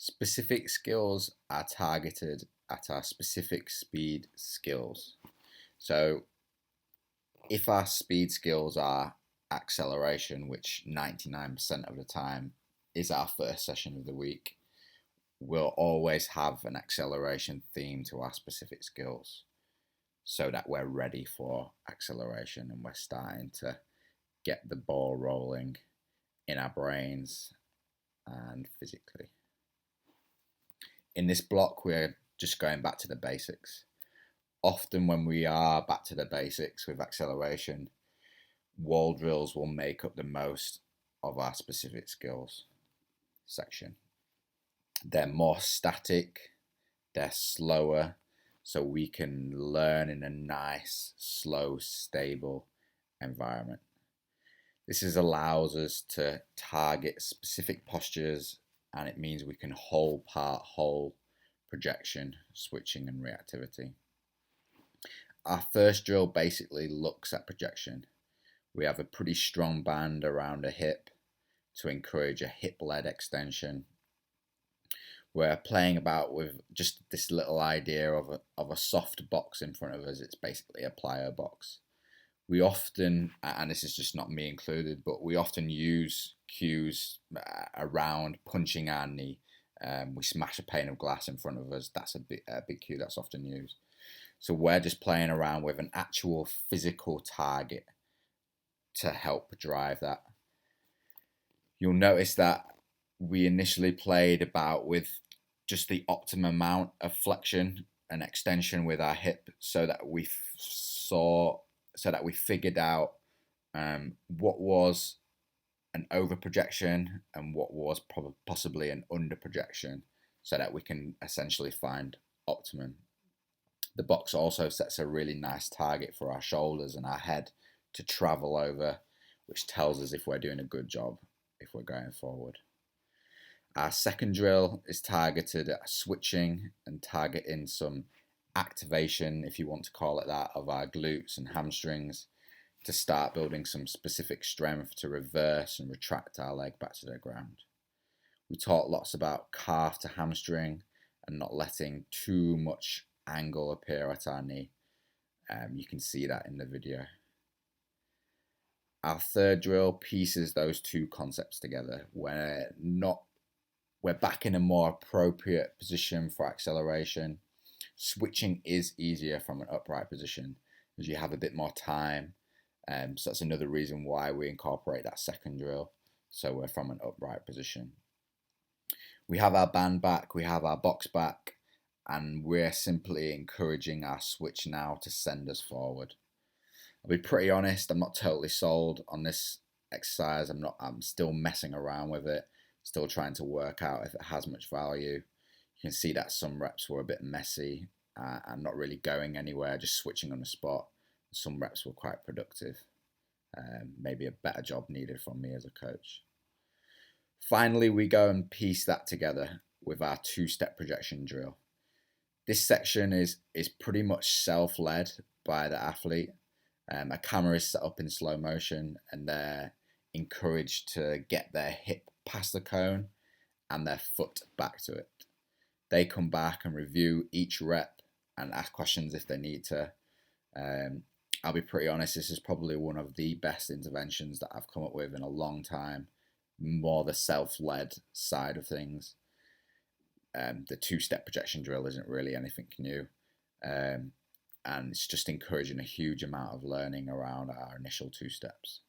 Specific skills are targeted at our specific speed skills. So if our speed skills are acceleration, which 99% of the time is our first session of the week, we'll always have an acceleration theme to our specific skills so that we're ready for acceleration and we're starting to get the ball rolling in our brains and physically. In this block, we're just going back to the basics. Often when we are back to the basics with acceleration, wall drills will make up the most of our specific skills section. They're more static, they're slower, so we can learn in a nice, slow, stable environment. This allows us to target specific postures, and it means we can whole part whole projection, switching, and reactivity. Our first drill basically looks at projection. We have a pretty strong band around a hip to encourage a hip-led extension. We're playing about with just this little idea of a soft box in front of us. It's basically a plyo box. We often, and this is just not me included, but we often use cues around punching our knee. We smash a pane of glass in front of us. That's a big cue that's often used. So we're just playing around with an actual physical target to help drive that. You'll notice that we initially played about with just the optimum amount of flexion and extension with our hip so that we figured out what was an over projection and what was possibly an under projection so that we can essentially find optimum. The box also sets a really nice target for our shoulders and our head to travel over, which tells us if we're doing a good job, if we're going forward. Our second drill is targeted at switching and targeting some activation, if you want to call it that, of our glutes and hamstrings to start building some specific strength to reverse and retract our leg back to the ground. We talk lots about calf to hamstring and not letting too much angle appear at our knee. You can see that in the video. Our third drill pieces those two concepts together. We're back in a more appropriate position for acceleration. Switching is easier from an upright position as you have a bit more time. So that's another reason why we incorporate that second drill. So we're from an upright position. We have our band back, we have our box back, and we're simply encouraging our switch now to send us forward. I'll be pretty honest, I'm not totally sold on this exercise. I'm still messing around with it, still trying to work out if it has much value. You can see that some reps were a bit messy and not really going anywhere, just switching on the spot. Some reps were quite productive. Maybe a better job needed from me as a coach. Finally, we go and piece that together with our two-step projection drill. This section is pretty much self-led by the athlete. A camera is set up in slow motion and they're encouraged to get their hip past the cone and their foot back to it. They come back and review each rep and ask questions if they need to. I'll be pretty honest, this is probably one of the best interventions that I've come up with in a long time. More the self-led side of things. The two-step projection drill isn't really anything new. And it's just encouraging a huge amount of learning around our initial two steps.